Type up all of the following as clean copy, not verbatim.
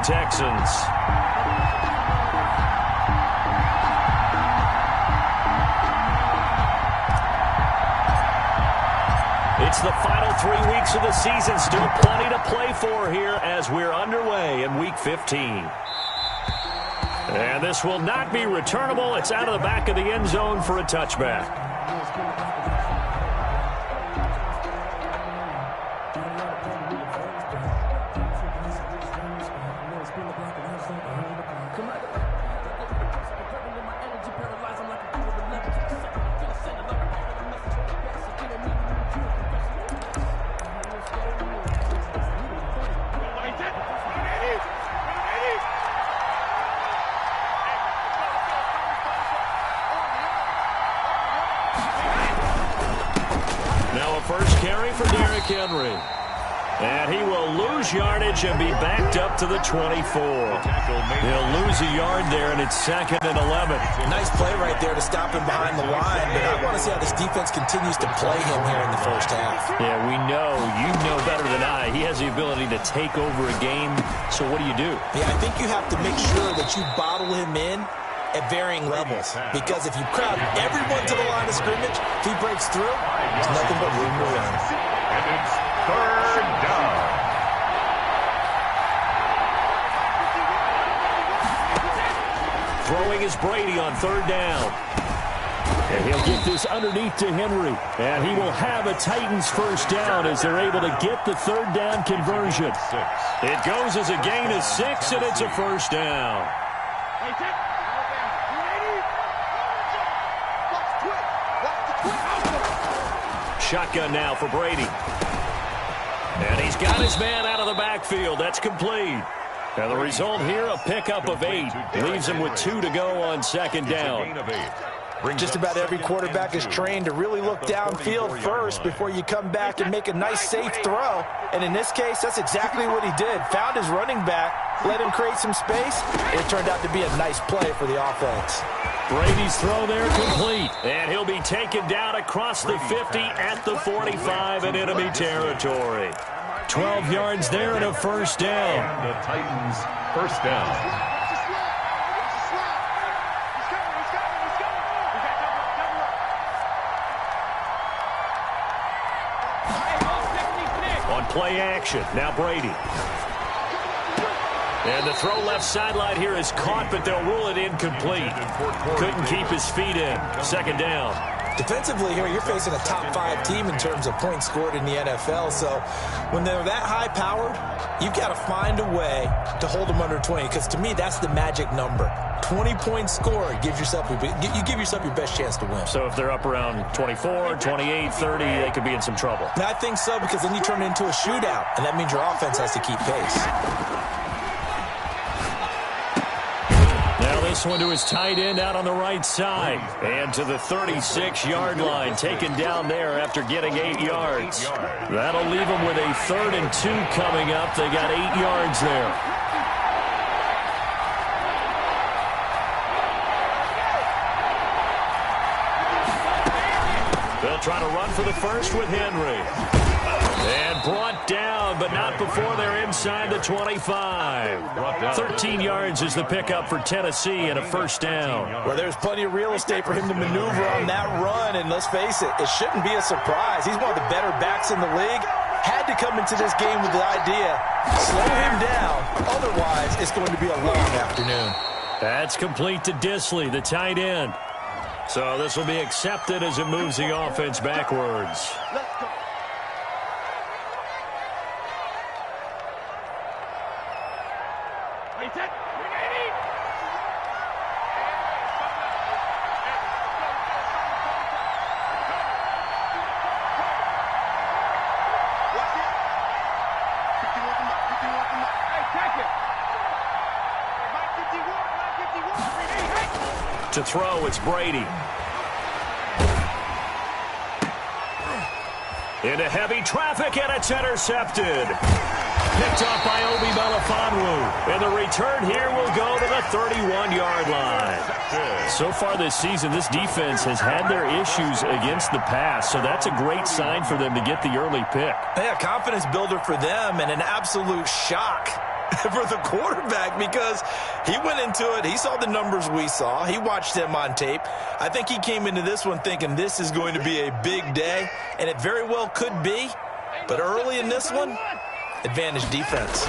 Texans. It's the final 3 weeks of the season. Still plenty to play for here as we're underway in Week 15. And this will not be returnable. It's out of the back of the end zone for a touchback. And he will lose yardage and be backed up to the 24. He'll lose a yard there, and it's 2nd and 11. Nice play right there to stop him behind the line, but I want to see how this defense continues to play him here in the first half. Yeah, we know. You know better than I. He has the ability to take over a game, so what do you do? Yeah, I think you have to make sure that you bottle him in at varying levels, because if you crowd everyone to the line of scrimmage, if he breaks through, there's nothing but room to run. And it's 3rd down. Throwing is Brady on 3rd down. And he'll get this underneath to Henry. And he will have a Titans first down as they're able to get the 3rd down conversion. It goes as a gain of 6, and it's a first down. Shotgun now for Brady. And he's got his man out of the backfield. That's complete. And the result here, a pickup of 8. Leaves him with 2 to go on 2nd down. Just about every quarterback is trained to really look downfield first before you come back and make a nice, safe throw. And in this case, that's exactly what he did. Found his running back, let him create some space. It turned out to be a nice play for the offense. Brady's throw there complete. And he'll be taken down across the 50 at the 45 in enemy territory. 12 yards there and a first down. And the Titans first down. On play action, now Brady. And the throw left sideline here is caught, but they'll rule it incomplete. Couldn't keep his feet in. 2nd down. Defensively here, you're facing a top-5 team in terms of points scored in the NFL. So when they're that high-powered, you've got to find a way to hold them under 20. Because to me, that's the magic number. 20 points scored gives yourself you give yourself your best chance to win. So if they're up around 24, 28, 30, they could be in some trouble. And I think so, because then you turn it into a shootout, and that means your offense has to keep pace. This one to his tight end out on the right side. And to the 36-yard line, taken down there after getting 8 yards. That'll leave him with a 3rd and 2 coming up. They got 8 yards there. They'll try to run for the first with Henry. And brought down, but not before they're inside the 25. 13 yards is the pickup for Tennessee and a first down. Well, there's plenty of real estate for him to maneuver on that run, and let's face it, it shouldn't be a surprise. He's one of the better backs in the league. Had to come into this game with the idea, slow him down, otherwise it's going to be a long afternoon. That's complete to Disley, the tight end. So this will be accepted as it moves the offense backwards. Let's go. To throw, it's Brady. Into heavy traffic, and it's intercepted. Picked off by Obi Melifonwu. And the return here will go to the 31-yard line. So far this season, this defense has had their issues against the pass, so that's a great sign for them to get the early pick. Yeah, confidence builder for them, and an absolute shock for the quarterback because he went into it. He saw the numbers we saw. He watched them on tape. I think he came into this one thinking this is going to be a big day, and it very well could be. But early in this one, advantage defense.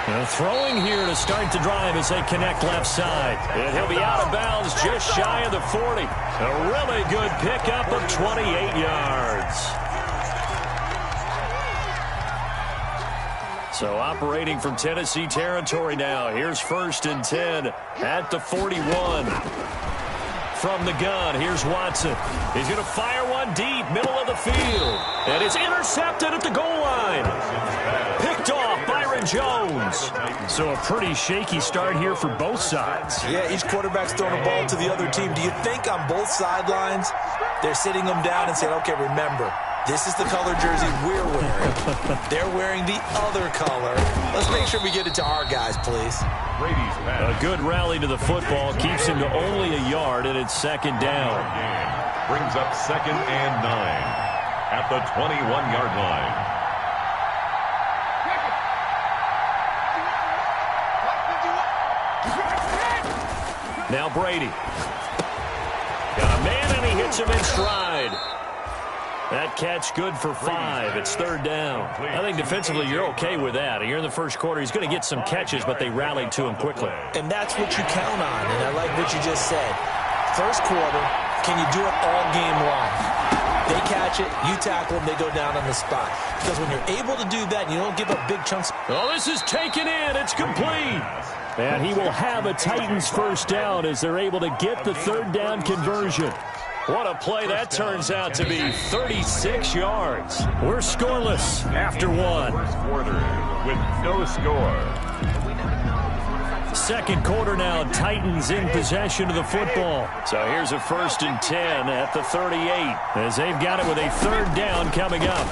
And throwing here to start the drive as they connect left side. And he'll be out of bounds just shy of the 40. A really good pickup of 28 yards. So operating from Tennessee territory now. Here's 1st and 10 at the 41. From the gun, here's Watson. He's going to fire one deep, middle of the field. And it's intercepted at the goal line. Picked off Byron Jones. So a pretty shaky start here for both sides. Yeah, each quarterback's throwing a ball to the other team. Do you think on both sidelines they're sitting them down and saying, okay, remember, this is the color jersey we're wearing. They're wearing the other color. Let's make sure we get it to our guys, please. A good rally to the football keeps him to only a yard, and it's 2nd down. Brings up 2nd and 9 at the 21-yard line. Now Brady. Got a man, and he hits him in stride. That catch good for 5. It's 3rd down. I think defensively you're okay with that. You're in the first quarter. He's going to get some catches, but they rallied to him quickly. And that's what you count on, and I like what you just said. First quarter, can you do it all game long? They catch it, you tackle them, they go down on the spot. Because when you're able to do that, you don't give up big chunks. Oh, this is taken in. It's complete. And he will have a Titans 1st down as they're able to get the 3rd down conversion. What a play that turns out to be. 36 yards. We're scoreless after 1. First quarter with no score. 2nd quarter now, Titans in possession of the football. So here's a 1st and 10 at the 38 as they've got it with a 3rd down coming up.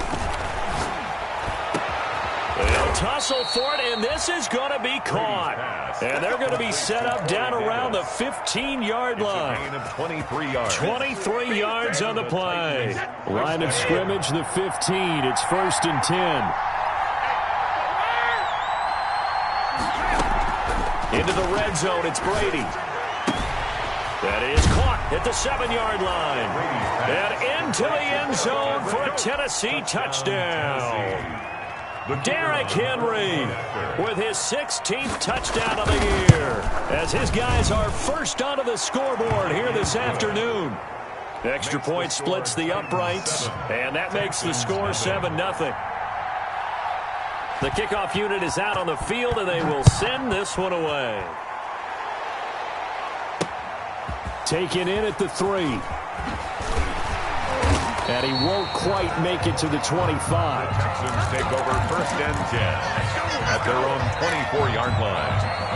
They'll tussle for it, and this is going to be caught. And they're going to be set up down around the 15-yard line. 23 yards on the play. Line of scrimmage, the 15. It's 1st and 10. Into the red zone, it's Brady. That is caught at the 7-yard line. And into the end zone for a Tennessee touchdown. Derrick Henry with his 16th touchdown of the year as his guys are first onto the scoreboard here this afternoon. Extra point splits the uprights, and that makes the score 7-0. The kickoff unit is out on the field, and they will send this one away. Taken in at the 3. And he won't quite make it to the 25. Texans take over 1st and 10 at their own 24-yard line.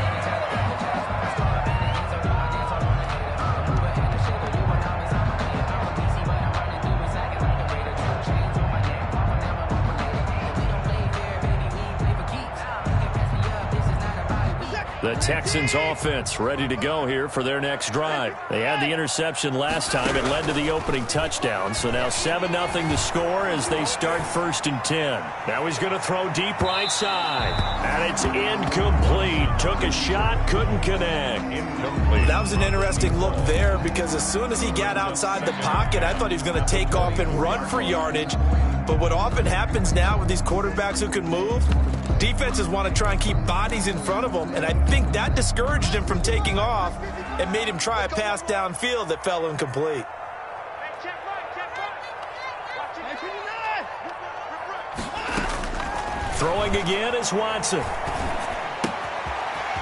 The Texans offense ready to go here for their next drive. They had the interception last time. It led to the opening touchdown. So now 7-0 the score as they start 1st and 10. Now he's going to throw deep right side. And it's incomplete. Took a shot, couldn't connect. Incomplete. That was an interesting look there because as soon as he got outside the pocket, I thought he was going to take off and run for yardage. But what often happens now with these quarterbacks who can move, defenses want to try and keep bodies in front of them, and I think that discouraged him from taking off and made him try a pass downfield that fell incomplete. Throwing again is Watson.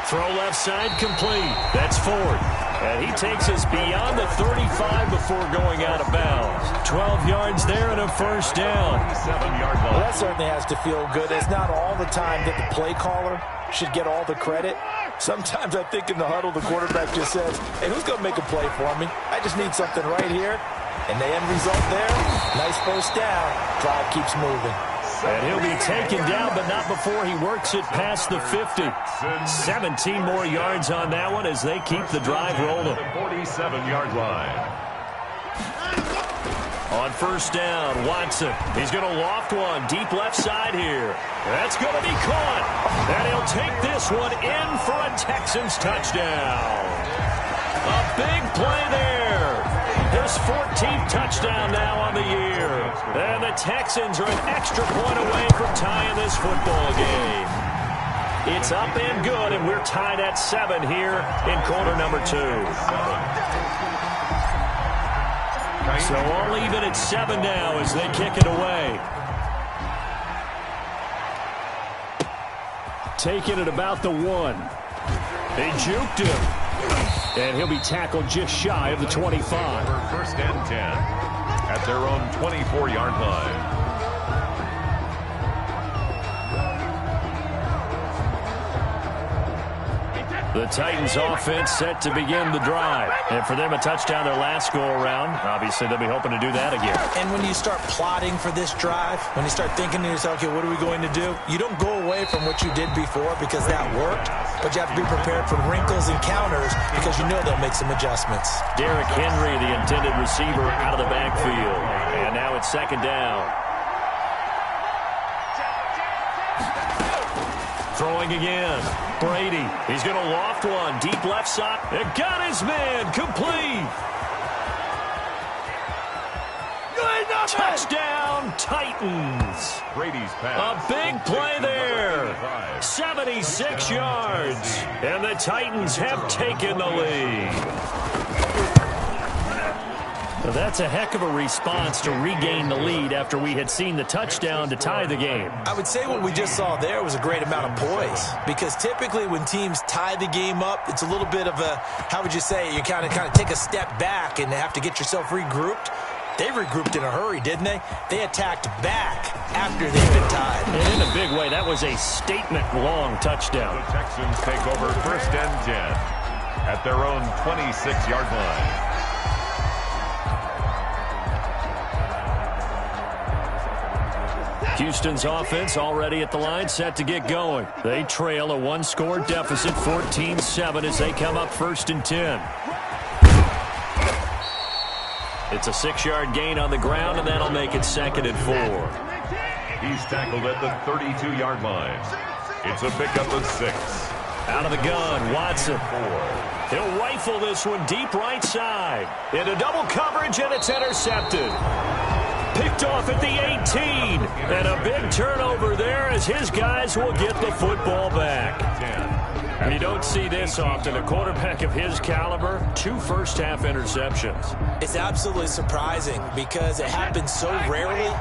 Throw left side complete. That's Ford. And he takes us beyond the 35 before going out of bounds. 12 yards there and a 1st down. 7-yard line. Well, that certainly has to feel good. It's not all the time that the play caller should get all the credit. Sometimes I think in the huddle, the quarterback just says, hey, who's going to make a play for me? I just need something right here. And the end result there, nice 1st down. Drive keeps moving. And he'll be taken down, but not before he works it past the 50. 17 more yards on that one as they keep the drive rolling. 47-yard line. On first down, Watson. He's going to loft one deep left side here. That's going to be caught. And he'll take this one in for a Texans touchdown. A big play there. His 14th touchdown now on the year. And the Texans are an extra point away from tying this football game. It's up and good, and we're tied at 7 here in quarter number 2. So all even at 7 now as they kick it away. Taking it about the 1. They juked him. And he'll be tackled just shy of the 25. First and 10 at their own 24-yard line. The Titans offense set to begin the drive. And for them, a touchdown their last go-around. Obviously, they'll be hoping to do that again. And when you start plotting for this drive, when you start thinking to yourself, okay, what are we going to do? You don't go away from what you did before because that worked, but you have to be prepared for wrinkles and counters because you know they'll make some adjustments. Derrick Henry, the intended receiver, out of the backfield. And now it's second down. Throwing again. Brady. He's going to loft one. Deep left side. It got his man. Complete. Touchdown, Titans. Brady's pass. A big play there. 76 yards. And the Titans have taken the lead. That's a heck of a response to regain the lead after we had seen the touchdown to tie the game. I would say what we just saw there was a great amount of poise because typically when teams tie the game up, it's a little bit of a, how would you say, you kind of take a step back and have to get yourself regrouped. They regrouped in a hurry, didn't they? They attacked back after they've been tied. And in a big way, that was a statement-long touchdown. The Texans take over first and 10 at their own 26-yard line. Houston's offense already at the line, set to get going. They trail a one-score deficit, 14-7, as they come up first and 10. It's a 6-yard gain on the ground, and that'll make it second and 4. He's tackled at the 32-yard line. It's a pickup of 6. Out of the gun, Watson. He'll rifle this one deep right side. Into double coverage, and it's intercepted. Picked off at the 18. And a big turnover there as his guys will get the football back. You don't see this often. A quarterback of his caliber, 2 first-half interceptions. It's absolutely surprising because it happens so rarely.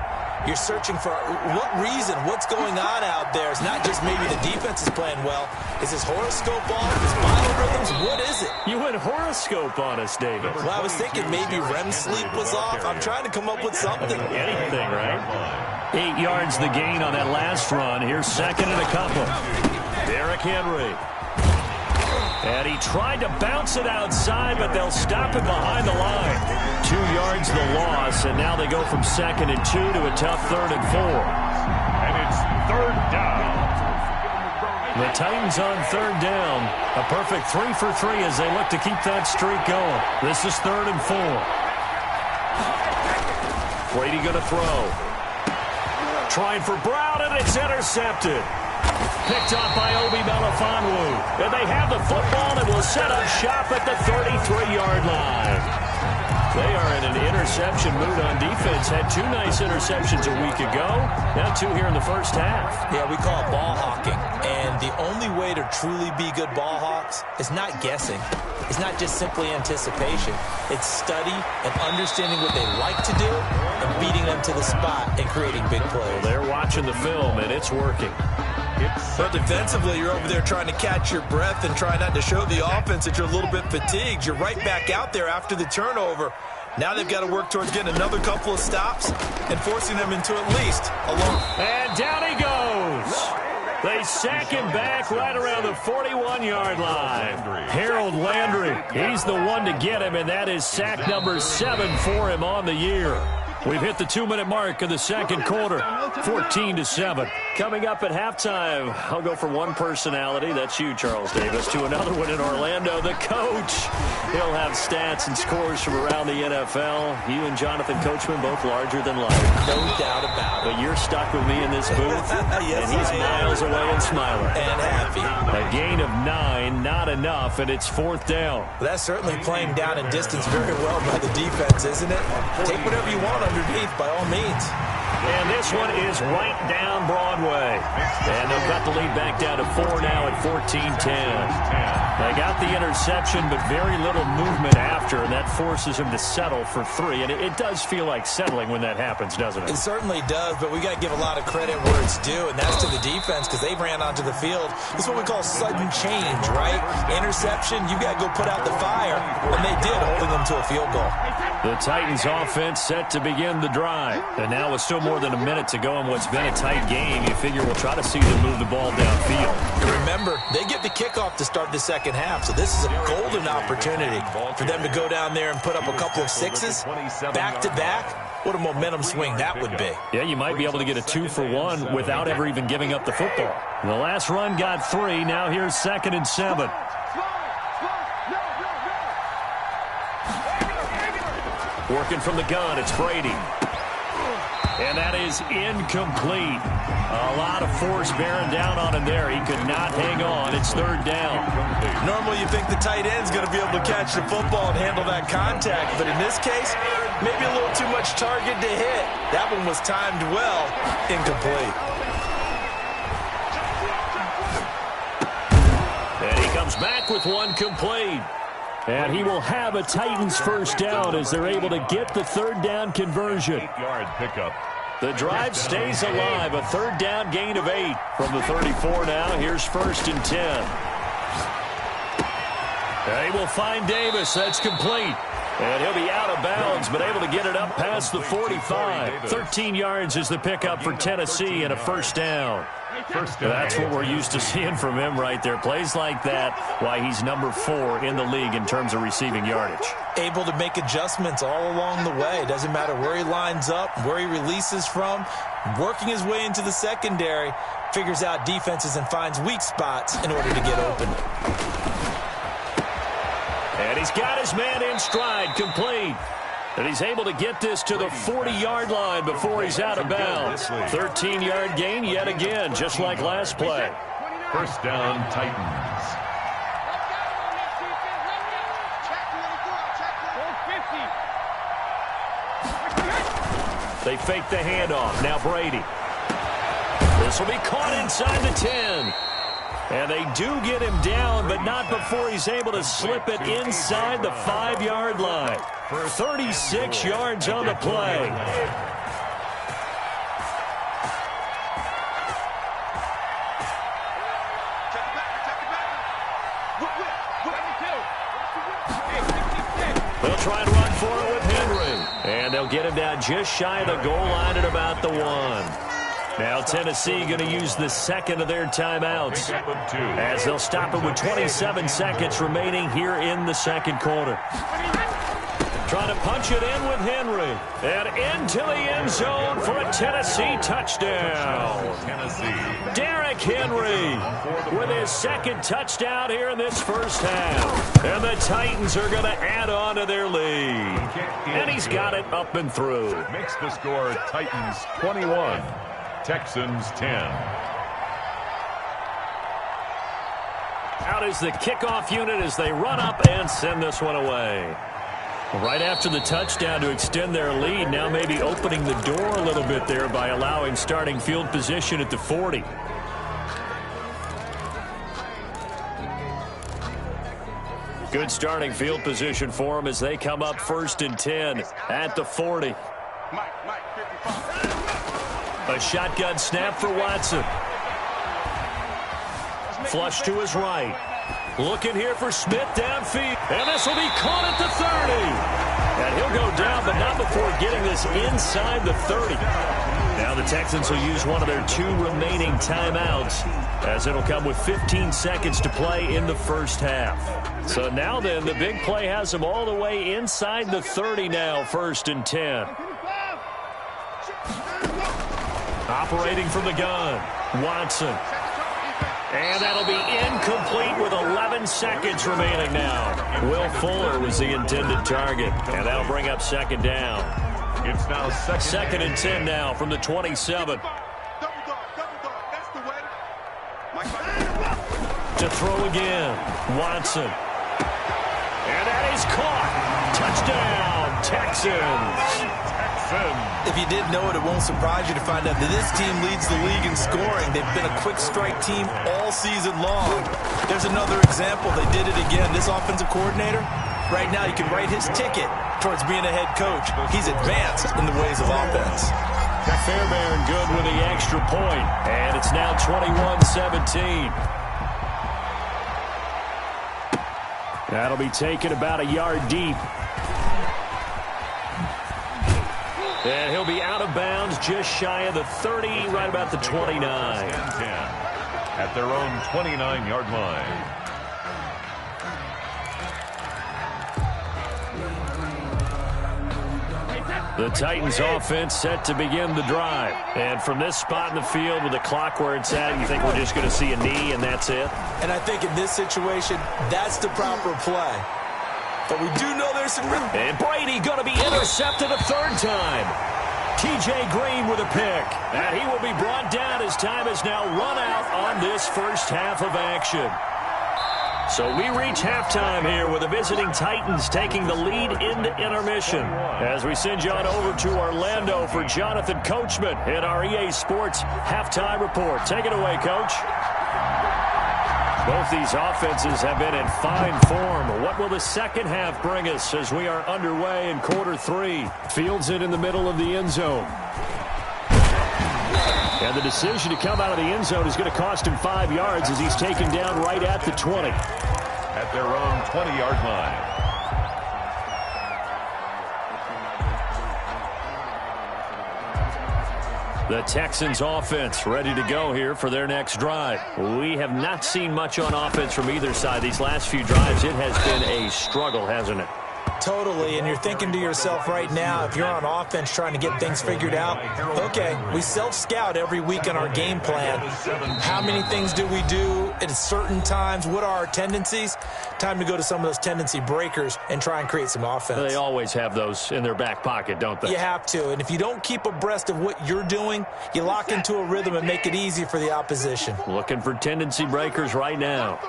You're searching for what reason, what's going on out there. It's not just maybe the defense is playing well. Is his horoscope off? His biorhythms? What is it? You went horoscope on us, David. Well, I was thinking maybe REM sleep was off. I'm trying to come up with something. Anything, right? 8 yards the gain on that last run. Here's second and a couple. Derrick Henry. And he tried to bounce it outside, but they'll stop it behind the line. 2 yards the loss, and now they go from second and 2 to a tough third and 4. And it's third down. The Titans on third down. A perfect 3 for 3 as they look to keep that streak going. This is third and 4. Brady going to throw. Trying for Brown, and it's intercepted. Picked up by Obi Melifonwu. And they have the football and will set up shop at the 33-yard line. They are in an interception mood on defense. Had 2 nice interceptions a week ago. Now 2 here in the first half. Yeah, we call it ball hawking. And the only way to truly be good ball hawks is not guessing. It's not just simply anticipation. It's study and understanding what they like to do and beating them to the spot and creating big plays. Well, they're watching the film, and it's working. But defensively, you're over there trying to catch your breath and try not to show the offense that you're a little bit fatigued. You're right back out there after the turnover. Now they've got to work towards getting another couple of stops and forcing them into at least a long. And down he goes. They sack him back right around the 41-yard line. Harold Landry, he's the one to get him, and that is sack number 7 for him on the year. We've hit the 2-minute mark of the second quarter, 14-7. Coming up at halftime, I'll go from one personality, that's you, Charles Davis, to another one in Orlando, the coach. He'll have stats and scores from around the NFL. You and Jonathan Coachman both larger than life. No doubt about it. But you're stuck with me in this booth, yes, and he's miles away and smiling. And happy. A gain of 9, not enough, and it's 4th down. Well, that's certainly playing down in distance very well by the defense, isn't it? Take whatever you want underneath, by all means. And this one is right down Broadway. And they'll cut the lead back down to 4 now at 14-10. They got the interception, but very little movement after, and that forces him to settle for 3. And it does feel like settling when that happens, doesn't it? It certainly does, but we got to give a lot of credit where it's due, and that's to the defense because they ran onto the field. It's what we call sudden change, right? Interception, you got to go put out the fire, and they did, holding them to a field goal. The Titans offense set to begin the drive. And now with still more than a minute to go in what's been a tight game, you figure we'll try to see them move the ball downfield. And remember, they get the kickoff to start the second half, so this is a golden opportunity for them to go down there and put up a couple of sixes back-to-back. What a momentum swing that would be. Yeah, you might be able to get a 2-for-1 without ever even giving up the football. The last run got 3. Now here's 2nd and 7. Working from the gun, it's Brady. And that is incomplete. A lot of force bearing down on him there. He could not hang on. It's 3rd down. Normally you think the tight end's going to be able to catch the football and handle that contact, but in this case, maybe a little too much target to hit. That one was timed well. Incomplete. And he comes back with one complete. And he will have a Titans first down as they're able to get the 3rd down conversion. 8-yard pickup. The drive stays alive. A 3rd down gain of 8 from the 34 now. Here's 1st and 10. They will find Davis. That's complete. And he'll be out of bounds, but able to get it up past the 45. 13 yards is the pickup for Tennessee and a first down. That's what we're used to seeing from him right there. Plays like that, why he's number 4 in the league in terms of receiving yardage. Able to make adjustments all along the way. Doesn't matter where he lines up, where he releases from. Working his way into the secondary, figures out defenses and finds weak spots in order to get open. And he's got his man in stride, complete. And he's able to get this to the 40-yard line before he's out of bounds. 13-yard gain yet again, just like last play. First down, Titans. They fake the handoff. Now Brady. This will be caught inside the 10. And they do get him down, but not before he's able to slip it inside the 5-yard line. 36 yards on the play. They'll try and run for it with Henry. And they'll get him down just shy of the goal line at about the 1. Now Tennessee going to use the second of their timeouts as they'll stop it with 27 seconds remaining here in the second quarter. Trying to punch it in with Henry. And into the end zone for a Tennessee touchdown. Derrick Henry with his second touchdown here in this first half. And the Titans are going to add on to their lead. And he's got it up and through. Makes the score Titans 21. Texans 10. Out is the kickoff unit as they run up and send this one away. Right after the touchdown to extend their lead, now maybe opening the door a little bit there by allowing starting field position at the 40. Good starting field position for them as they come up 1st and 10 at the 40. A shotgun snap for Watson. Flush to his right. Looking here for Smith downfield. And this will be caught at the 30. And he'll go down, but not before getting this inside the 30. Now the Texans will use one of their 2 remaining timeouts as it'll come with 15 seconds to play in the first half. So now then, the big play has them all the way inside the 30 now, 1st and 10. Operating from the gun, Watson. And that'll be incomplete with 11 seconds remaining now. Will Fuller was the intended target, and that'll bring up second down. It's now second and 10 now from the 27. To throw again, Watson. And that is caught. Touchdown, Texans. If you didn't know it, it won't surprise you to find out that this team leads the league in scoring. They've been a quick strike team all season long. There's another example. They did it again. This offensive coordinator, right now you can write his ticket towards being a head coach. He's advanced in the ways of offense. Fairbairn good with the extra point. And it's now 21-17. That'll be taken about a yard deep. And he'll be out of bounds just shy of the 30, right about the 29. At their own 29-yard line. The Titans offense set to begin the drive. And from this spot in the field with the clock where it's at, you think we're just going to see a knee and that's it? And I think in this situation, that's the proper play. But we do know there's some... And Brady going to be intercepted a third time. T.J. Green with a pick. And he will be brought down as time has now run out on this first half of action. So we reach halftime here with the visiting Titans taking the lead into intermission. As we send you on over to Orlando for Jonathan Coachman in our EA Sports Halftime Report. Take it away, Coach. Both these offenses have been in fine form. What will the second half bring us as we are underway in quarter three? Fields it in the middle of the end zone. And the decision to come out of the end zone is going to cost him 5 yards as he's taken down right at the 20. At their own 20-yard line. The Texans offense ready to go here for their next drive. We have not seen much on offense from either side. These last few drives, it has been a struggle, hasn't it? Totally, and you're thinking to yourself right now, if you're on offense trying to get things figured out, okay, we self-scout every week on our game plan. How many things do we do at certain times? What are our tendencies? Time to go to some of those tendency breakers and try and create some offense. They always have those in their back pocket, don't they? You have to, and if you don't keep abreast of what you're doing, you lock into a rhythm and make it easy for the opposition. Looking for tendency breakers right now.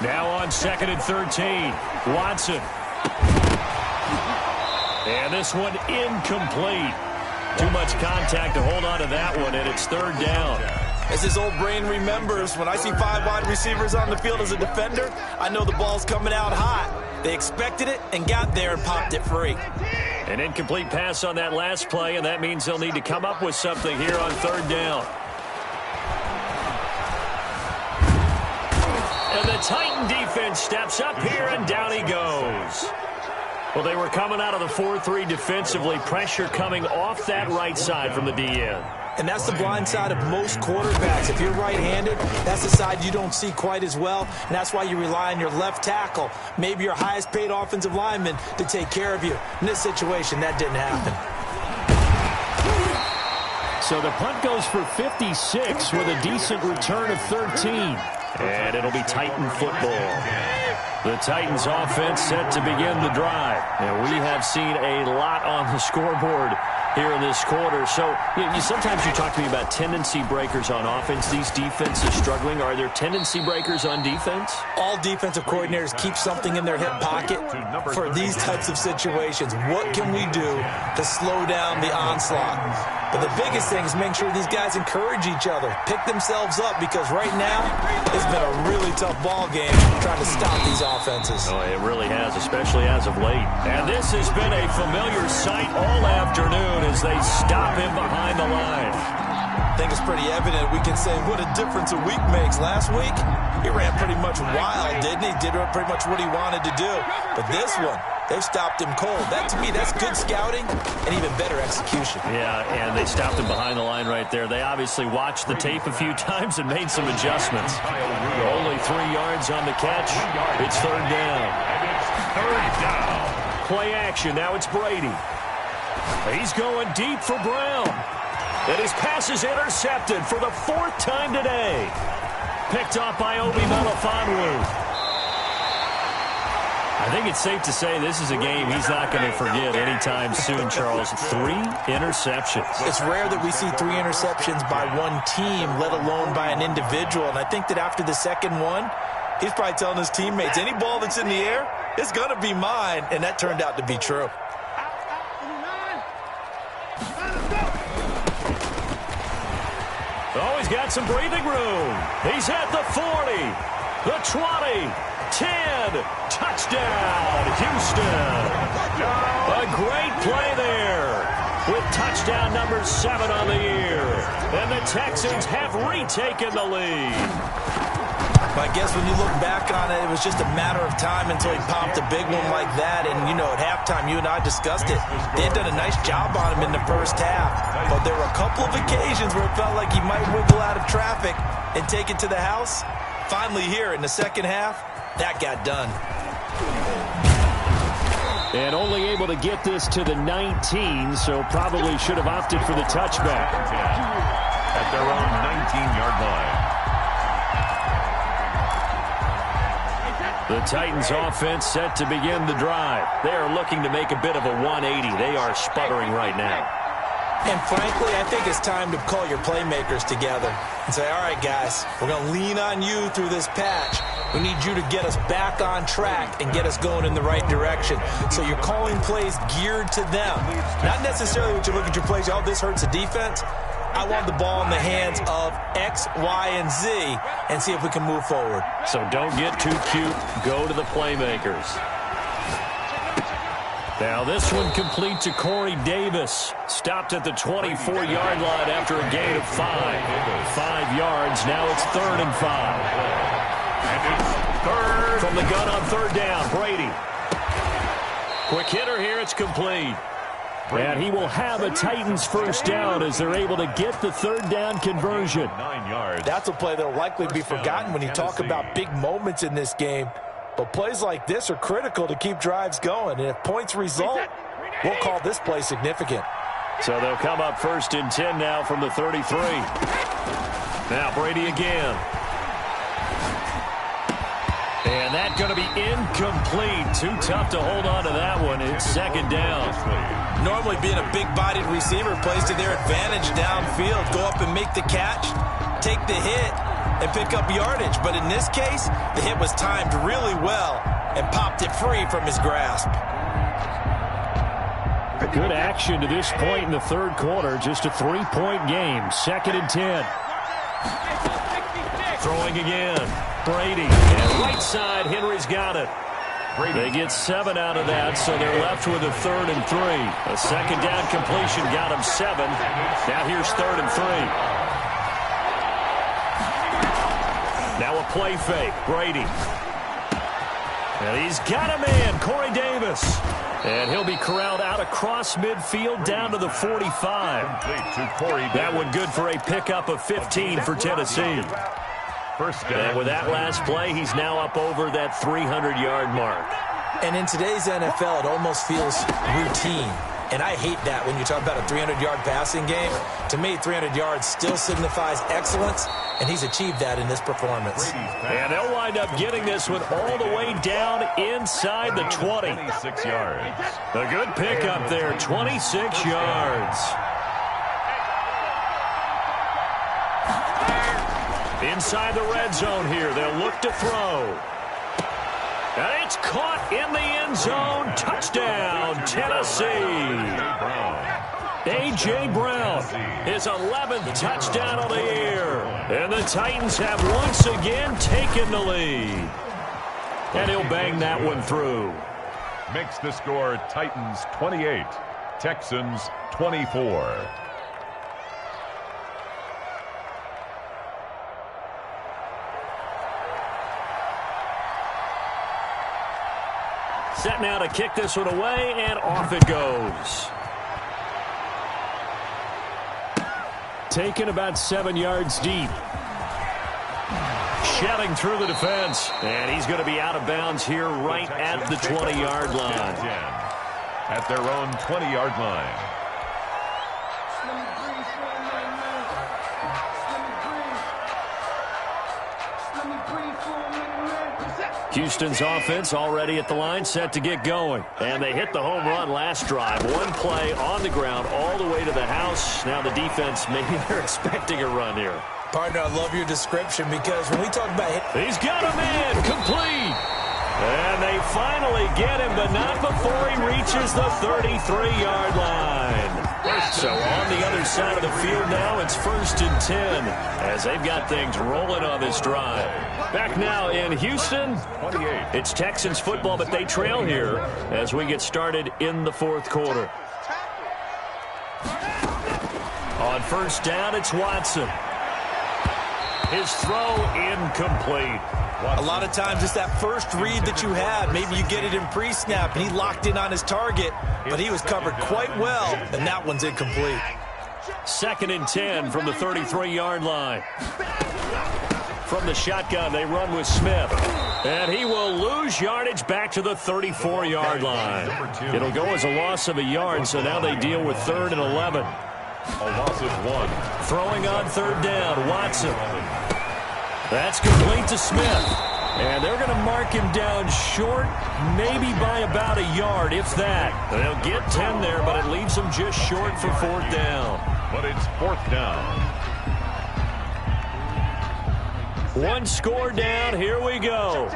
Now on second and 13, Watson. And this one incomplete. Too much contact to hold on to that one, and it's third down. As his old brain remembers, when I see 5 wide receivers on the field as a defender, I know the ball's coming out hot. They expected it and got there and popped it free. An incomplete pass on that last play, and that means they'll need to come up with something here on third down. And the Titan defense steps up here, and down he goes. Well, they were coming out of the 4-3 defensively. Pressure coming off that right side from the DN. And that's the blind side of most quarterbacks. If you're right-handed, that's the side you don't see quite as well. And that's why you rely on your left tackle, maybe your highest-paid offensive lineman, to take care of you. In this situation, that didn't happen. So the punt goes for 56 with a decent return of 13. And it'll be Titan football. The Titans offense set to begin the drive. And we have seen a lot on the scoreboard here in this quarter. So sometimes you talk to me about tendency breakers on offense. These defenses struggling. Are there tendency breakers on defense? All defensive coordinators keep something in their hip pocket for these types of situations. What can we do to slow down the onslaught? But the biggest thing is making sure these guys encourage each other, pick themselves up, because right now it's been a really tough ball game trying to stop these offenses. Oh, it really has, especially as of late. And this has been a familiar sight all afternoon as they stop him behind the line. I think it's pretty evident. We can say what a difference a week makes. Last week, he ran pretty much wild, didn't he? Did pretty much what he wanted to do. But this one, they've stopped him cold. That, to me, that's good scouting and even better execution. Yeah, and they stopped him behind the line right there. They obviously watched the tape a few times and made some adjustments. Only 3 yards on the catch. It's third down. Third down. Play action. Now it's Brady. He's going deep for Brown. And his pass is intercepted for the 4th time today. Picked off by Obi Melifonwu. I think it's safe to say this is a game he's not going to forget anytime soon, Charles. 3 interceptions. It's rare that we see 3 interceptions by one team, let alone by an individual. And I think that after the second one, he's probably telling his teammates, any ball that's in the air, it's going to be mine. And that turned out to be true. Oh, he's got some breathing room. He's at the 40, the 20. 10, touchdown, Houston. A great play there with touchdown number 7 on the year. And the Texans have retaken the lead. I guess when you look back on it, it was just a matter of time until he popped a big one like that. And, you know, at halftime, you and I discussed it. They had done a nice job on him in the first half. But there were a couple of occasions where it felt like he might wiggle out of traffic and take it to the house. Finally here in the second half, that got done. And only able to get this to the 19, so probably should have opted for the touchback. At their own 19-yard line. The Titans offense set to begin the drive. They are looking to make a bit of a 180. They are sputtering right now. And frankly, I think it's time to call your playmakers together and say, all right, guys, we're going to lean on you through this patch. We need you to get us back on track and get us going in the right direction. So you're calling plays geared to them. Not necessarily when you look at your plays, oh, this hurts the defense. I want the ball in the hands of X, Y, and Z and see if we can move forward. So don't get too cute. Go to the playmakers. Now this one complete to Corey Davis. Stopped at the 24-yard line after a gain of 5. 5 yards. Now it's 3rd and 5. And it's 3rd. From the gun on 3rd down, Brady. Quick hitter here. It's complete. And he will have a Titans first down as they're able to get the 3rd down conversion. 9 yards. That's a play that will likely be forgotten when you talk about big moments in this game. But plays like this are critical to keep drives going. And if points result, we'll call this play significant. So they'll come up 1st and 10 now from the 33. Now Brady again. And that's going to be incomplete. Too tough to hold on to that one. It's 2nd down. Normally being a big-bodied receiver plays to their advantage downfield. Go up and make the catch, take the hit, and pick up yardage. But in this case, the hit was timed really well and popped it free from his grasp. Good action to this point in the 3rd quarter. Just a 3-point game. 2nd and 10. Throwing again. Brady. And right side, Henry's got it. They get 7 out of that, so they're left with a 3rd and 3. A 2nd down completion got him 7. Now here's 3rd and 3. Now a play fake. Brady. And he's got a man, Corey Davis. And he'll be corralled out across midfield down to the 45. That one good for a pickup of 15 for Tennessee. And with that last play, he's now up over that 300-yard mark. And in today's NFL, it almost feels routine. And I hate that when you talk about a 300-yard passing game. To me, 300 yards still signifies excellence, and he's achieved that in this performance. And they'll wind up getting this one all the way down inside the 20. 26 yards. A good pickup there, 26 yards. Inside the red zone here, they'll look to throw. And it's caught in the end zone. Touchdown, Tennessee. A.J. Brown, his 11th touchdown of the year. And the Titans have once again taken the lead. And he'll bang that one through. Makes the score Titans 28, Texans 24. Set now to kick this one away, and off it goes. Taken about 7 yards deep. Shelling through the defense. And he's going to be out of bounds here right at the 20-yard line. at their own 20-yard line. Houston's offense already at the line, set to get going. And they hit the home run last drive. One play on the ground all the way to the house. Now the defense, maybe they're expecting a run here. Partner, I love your description because when we talk about he's got a man, complete. And they finally get him, but not before he reaches the 33-yard line. So on the other side of the field now, it's 1st and 10 as they've got things rolling on this drive. Back now in Houston, 28. It's Texans football, but they trail here as we get started in the 4th quarter. On 1st down, it's Watson. His throw incomplete. a lot of times it's that first read that you have. Maybe you get it in pre-snap, and he locked in on his target, but he was covered quite well, and that one's incomplete. 2nd and 10 from the 33-yard line. From the shotgun, they run with Smith. And he will lose yardage back to the 34-yard line. It'll go as a loss of a yard, so now they deal with 3rd and 11. A loss of 1. Throwing on 3rd down, Watson. That's complete to Smith. And they're going to mark him down short, maybe by about a yard, if that. They'll get 10 there, but it leaves them just short for 4th down. But it's 4th down. One score down, here we go.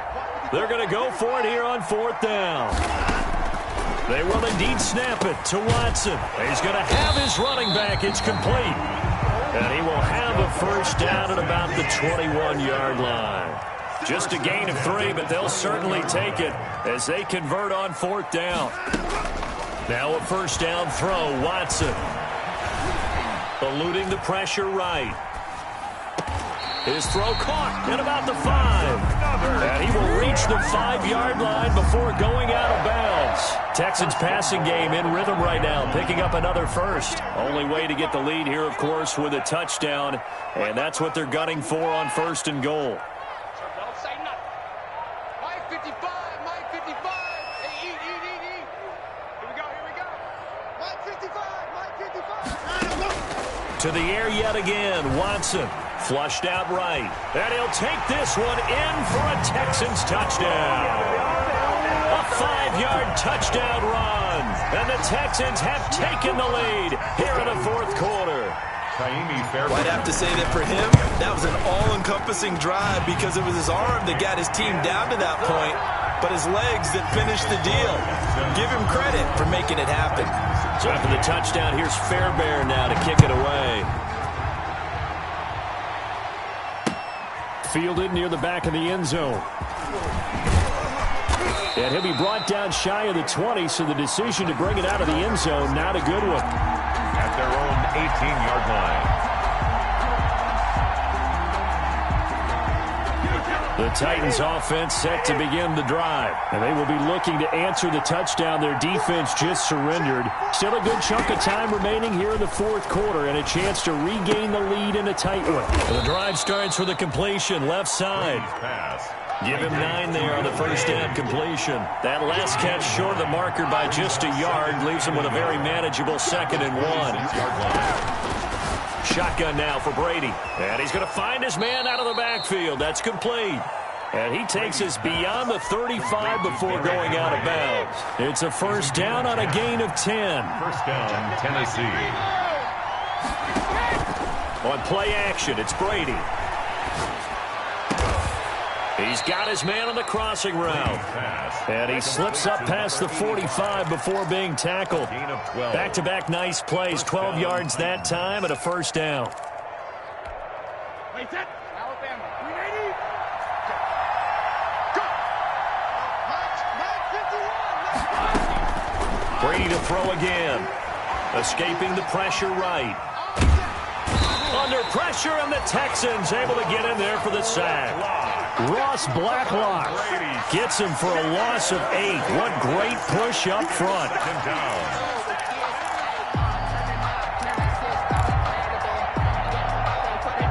They're going to go for it here on 4th down. They will indeed snap it to Watson. He's going to have his running back. It's complete. And he will have a 1st down at about the 21-yard line. Just a gain of 3, but they'll certainly take it as they convert on 4th down. Now a 1st down throw, Watson. Eluding the pressure right. His throw caught at about the 5. And he will reach the 5-yard line before going out of bounds. Texans passing game in rhythm right now, picking up another 1st. Only way to get the lead here, of course, with a touchdown. And that's what they're gunning for on 1st and goal. Don't say nothing. Mike 55, Mike 55. Hey, eat. Here we go. Mike 55, Mike 55. To the air yet again, Watson. Flushed out right. And he'll take this one in for a Texans touchdown. A 5-yard touchdown run. And the Texans have taken the lead here in the 4th quarter. I'd have to say that for him, that was an all-encompassing drive because it was his arm that got his team down to that point, but his legs that finished the deal. Give him credit for making it happen. So after the touchdown, here's Fairbairn now to kick it away. Fielded near the back of the end zone. And he'll be brought down shy of the 20, so the decision to bring it out of the end zone, not a good one. At their own 18-yard line. The Titans offense set to begin the drive. And they will be looking to answer the touchdown their defense just surrendered. Still a good chunk of time remaining here in the 4th quarter and a chance to regain the lead in a tight one. The drive starts with a completion left side. Give him 9 there on the 1st down completion. That last catch short of the marker by just a yard leaves him with a very manageable 2nd and 1. Shotgun now for Brady. And he's going to find his man out of the backfield. That's complete. And he takes us beyond the 35 before going out of bounds. It's a 1st down on a gain of 10. 1st down, Tennessee. On play action, it's Brady. He's got his man on the crossing route. And he slips up past the 45 before being tackled. Back-to-back nice plays, 12 yards that time and a 1st down. Wait, set. Alabama. 380. Go. Brady to throw again. Escaping the pressure right. Under pressure, and the Texans able to get in there for the sack. Ross Blacklock gets him for a loss of 8. What great push up front.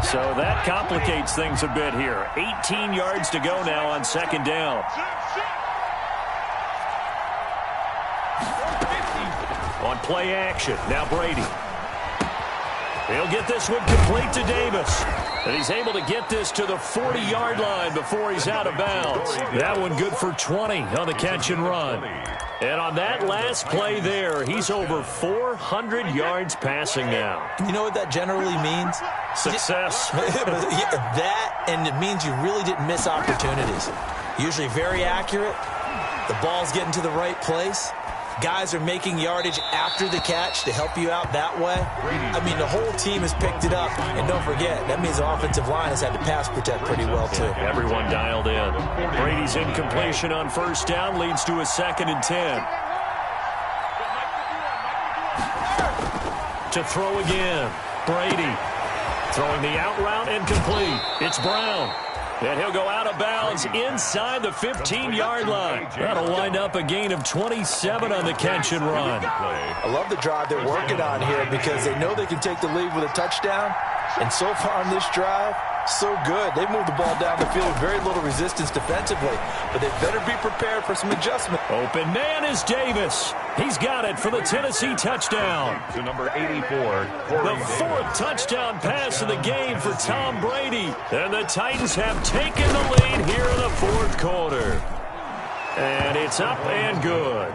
So that complicates things a bit here. 18 yards to go now on 2nd down. play action. Now Brady. He'll get this one complete to Davis. And he's able to get this to the 40-yard line before he's out of bounds. That one good for 20 on the catch and run. And on that last play there, he's over 400 yards passing now. You know what that generally means? Success. That, and it means you really didn't miss opportunities. Usually very accurate. The ball's getting to the right place. Guys are making yardage after the catch to help you out that way. I mean, the whole team has picked it up. And don't forget, that means the offensive line has had to pass protect pretty well, too. Everyone dialed in. Brady's incompletion on first down leads to a 2nd and 10. To throw again. Brady throwing the out route and complete. It's Brown. And he'll go out of bounds inside the 15-yard line. That'll wind up a gain of 27 on the catch and run. I love the drive they're working on here because they know they can take the lead with a touchdown. And so far on this drive, so good. They moved the ball down the field with very little resistance defensively. But they better be prepared for some adjustment. Open man is Davis. He's got it for the Tennessee touchdown. To number 84, The 4th touchdown pass of the game for Tom Brady. And the Titans have taken the lead here in the 4th quarter. And it's up and good.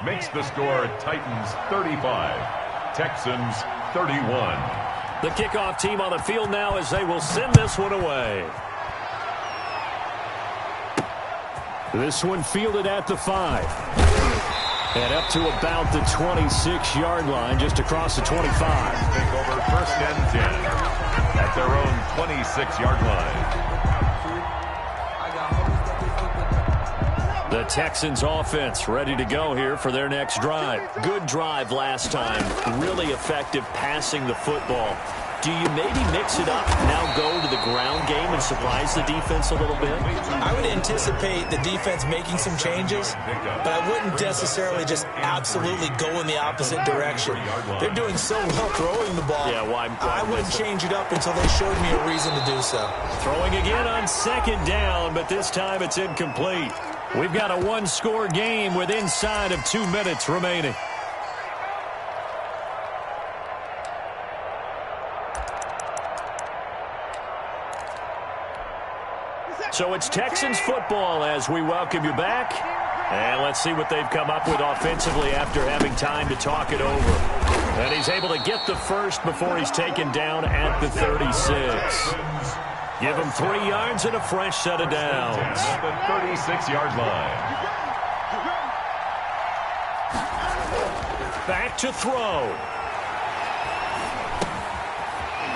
makes the score Titans 35, Texans 31. The kickoff team on the field now as they will send this one away. This one fielded at the 5. And up to about the 26-yard line, just across the 25. Take over 1st and 10 at their own 26-yard line. The Texans offense ready to go here for their next drive. Good drive last time. Really effective passing the football. Do you maybe mix it up, now go to the ground game and surprise the defense a little bit? I would anticipate the defense making some changes, but I wouldn't necessarily just absolutely go in the opposite direction. They're doing so well throwing the ball. Yeah, why I wouldn't change it up until they showed me a reason to do so. Throwing again on 2nd down, but this time it's incomplete. We've got a one-score game with inside of 2 minutes remaining. So it's Texans football as we welcome you back. And let's see what they've come up with offensively after having time to talk it over. And he's able to get the first before he's taken down at the 36. Give him 3 yards and a fresh set of downs. At the 36-yard line. Back to throw.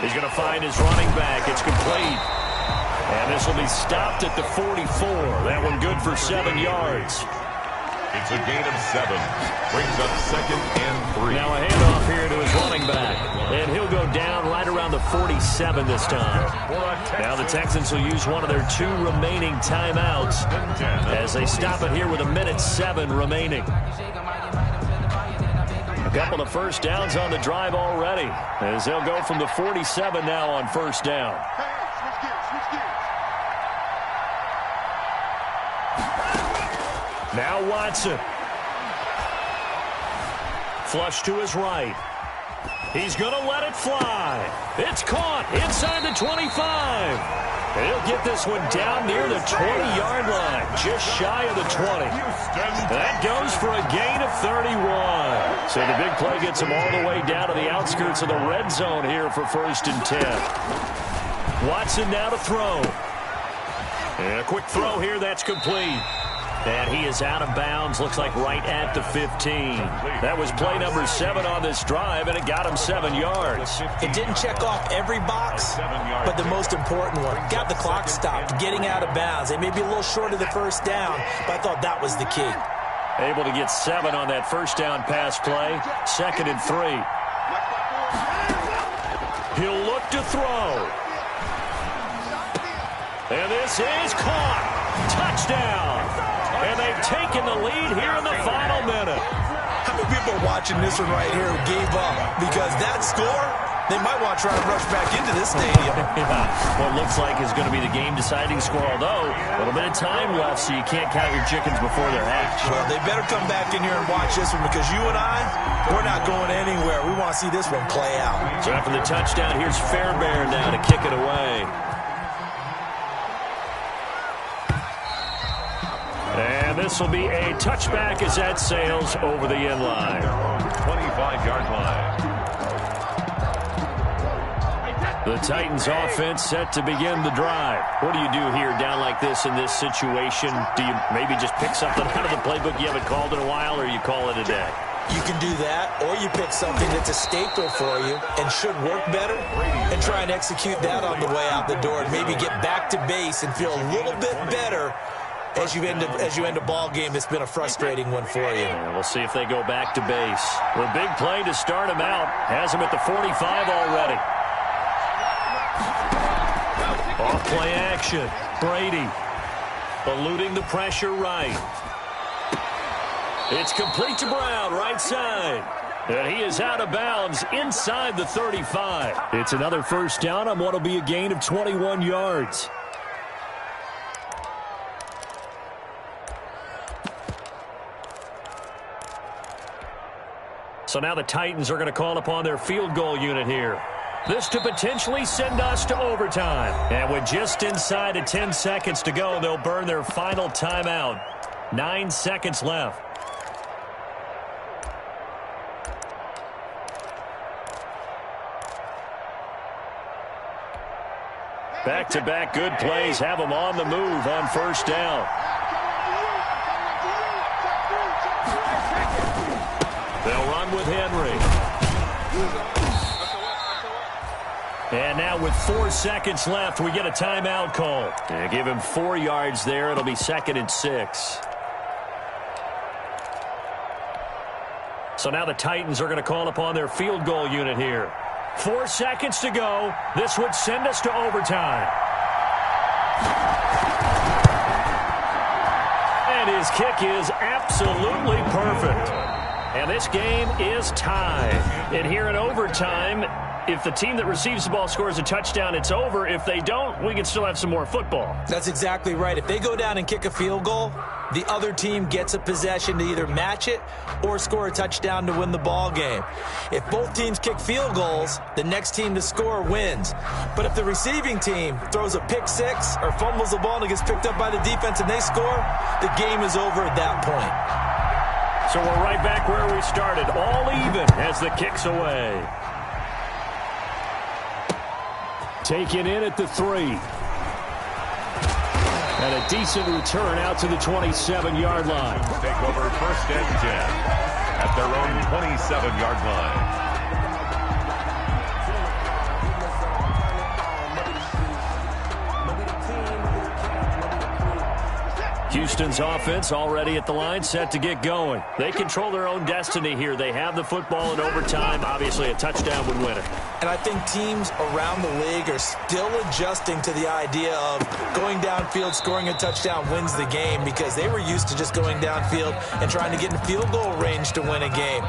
He's going to find his running back. It's complete. And this will be stopped at the 44. That one good for 7 yards. It's a gain of 7. Brings up 2nd and 3. Now a handoff here to his running back. And he'll go down right around the 47 this time. Now the Texans will use one of their 2 remaining timeouts as they stop it here with 1:07 remaining. A couple of first downs on the drive already as they'll go from the 47 now on first down. Now Watson. Flush to his right. He's going to let it fly. It's caught inside the 25. He'll get this one down near the 20-yard line, just shy of the 20. That goes for a gain of 31. So the big play gets him all the way down to the outskirts of the red zone here for 1st and 10. Watson now to throw. And a quick throw here, that's complete. And he is out of bounds, looks like right at the 15. That was play number 7 on this drive, and it got him 7 yards. It didn't check off every box, but the most important one. Got the clock stopped, getting out of bounds. They may be a little short of the first down, but I thought that was the key. Able to get 7 on that first down pass play. 2nd and 3. He'll look to throw. And this is caught. Touchdown. And they've taken the lead here in the final minute. How many people are watching this one right here who gave up? Because that score, They might want to try to rush back into this stadium. Yeah. What looks like is going to be the game-deciding score, although a little bit of time left, so you can't count your chickens before they're hatched. Well, they better come back in here and watch this one, because you and I, we're not going anywhere. We want to see this one play out. So after the touchdown, here's Fairbairn now to kick it away. And this will be a touchback as that sails over the end line. 25-yard line. The Titans offense set to begin the drive. What do you do here down like this in this situation? Do you maybe just pick something out of the playbook you haven't called in a while, or you call it a day? You can do that, or you pick something that's a staple for you and should work better and try and execute that on the way out the door and maybe get back to base and feel a little bit better as you end a ball game that's been a frustrating one for you. And we'll see if they go back to base. The big play to start him out has him at the 45 already. Off play action. Brady eluding the pressure right. It's complete to Brown, right side. And he is out of bounds inside the 35. It's another first down on what will be a gain of 21 yards. So now the Titans are going to call upon their field goal unit here. This to potentially send us to overtime. And with just inside of 10 seconds to go, they'll burn their final timeout. 9 seconds left. Back-to-back good plays have them on the move on first down. They'll run with Henry. And now with 4 seconds left, we get a timeout call. And give him 4 yards there. It'll be 2nd and 6. So now the Titans are going to call upon their field goal unit here. 4 seconds to go. This would send us to overtime. And his kick is absolutely perfect. And this game is tied. And here in overtime, if the team that receives the ball scores a touchdown, it's over. If they don't, we can still have some more football. That's exactly right. If they go down and kick a field goal, the other team gets a possession to either match it or score a touchdown to win the ball game. If both teams kick field goals, the next team to score wins. But if the receiving team throws a pick six or fumbles the ball and it gets picked up by the defense and they score, the game is over at that point. So we're right back where we started, all even as the kick's away. Taken in at the 3. And a decent return out to the 27-yard line. Take over 1st and 10 at their own 27-yard line. Houston's offense already at the line, set to get going. They control their own destiny here. They have the football in overtime. Obviously, a touchdown would win it. And I think teams around the league are still adjusting to the idea of going downfield, scoring a touchdown wins the game, because they were used to just going downfield and trying to get in field goal range to win a game.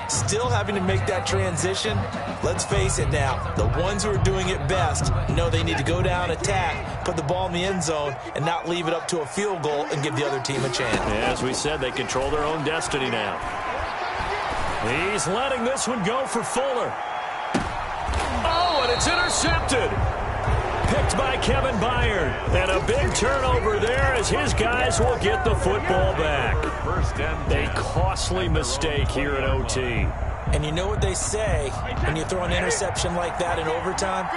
Still having to make that transition. Let's face it now, the ones who are doing it best know they need to go down, attack, put the ball in the end zone, and not leave it up to a field goal and give the other team a chance. Yeah, as we said, they control their own destiny now. He's letting this one go for Fuller. Oh, and it's intercepted. Picked by Kevin Byard. And a big turnover there as his guys will get the football back. A costly mistake here at OT. And you know what they say, when you throw an interception like that in overtime,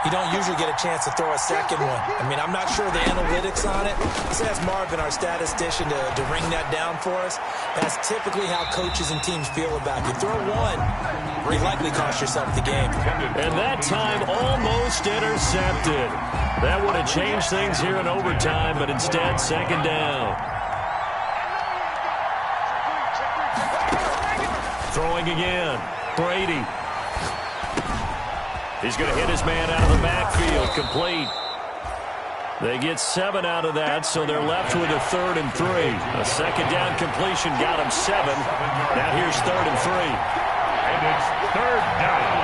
you don't usually get a chance to throw a second one. I mean, I'm not sure the analytics on it. Let's ask Marvin, our statistician, to ring that down for us. That's typically how coaches and teams feel about you. Throw one, you likely cost yourself the game. And that time almost intercepted. That would have changed things here in overtime, but instead, 2nd down. Throwing again. Brady. He's going to hit his man out of the backfield. Complete. They get 7 out of that, so they're left with a 3rd and 3. A 2nd down completion got him 7. Now here's 3rd and 3. And it's 3rd down.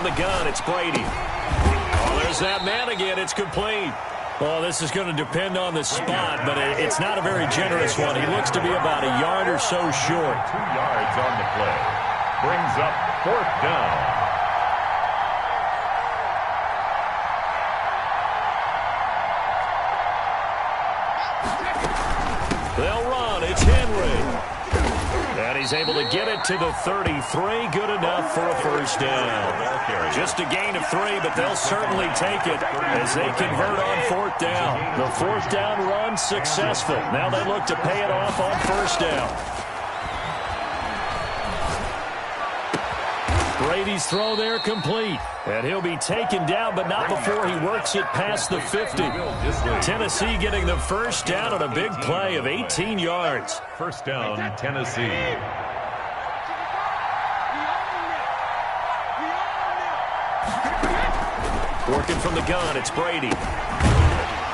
the gun, it's Brady. Oh, there's that man again. It's complete. Well, this is going to depend on the spot, but it's not a very generous one. He looks to be about a yard or so short. 2 yards on the play. Brings up 4th down. They'll run. It's Henry. And he's able to get it to the 33. Good enough for a first down. Just a gain of 3, but they'll certainly take it as they convert on 4th down. The 4th down run successful. Now they look to pay it off on first down. Brady's throw there complete. And he'll be taken down, but not before he works it past the 50. Tennessee getting the first down on a big play of 18 yards. First down, Tennessee. Working from the gun, it's Brady.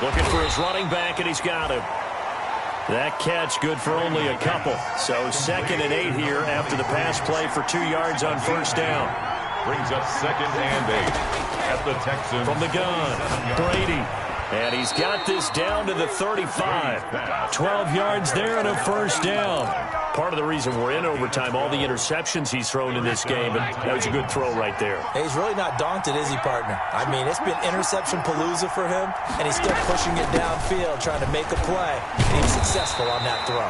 Looking for his running back, and he's got him. That catch good for only a couple. So 2nd and 8 here after the pass play for 2 yards on first down. Brings up 2nd and 8 at the Texans. From the gun, Brady. And he's got this down to the 35. 12 yards there and a first down. Part of the reason we're in overtime, all the interceptions he's thrown in this game, and that was a good throw right there. Hey, he's really not daunted, is he, partner? I mean, it's been interception palooza for him, and he's still pushing it downfield, trying to make a play, and he was successful on that throw.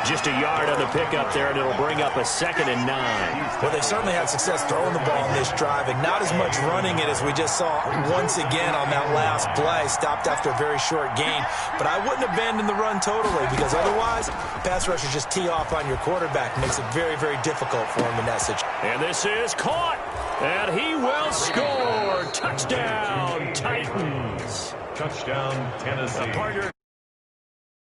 Just a yard on the pickup there, and it'll bring up a 2nd and 9. Well, they certainly had success throwing the ball in this drive, and not as much running it as we just saw once again on that last play. Stopped after a very short gain. But I wouldn't abandon the run totally, because otherwise, pass rushers just tee off on your quarterback. Makes it very, very difficult for him in that situation. And this is caught, and he will score. Touchdown, Titans. Touchdown, Tennessee. Partner,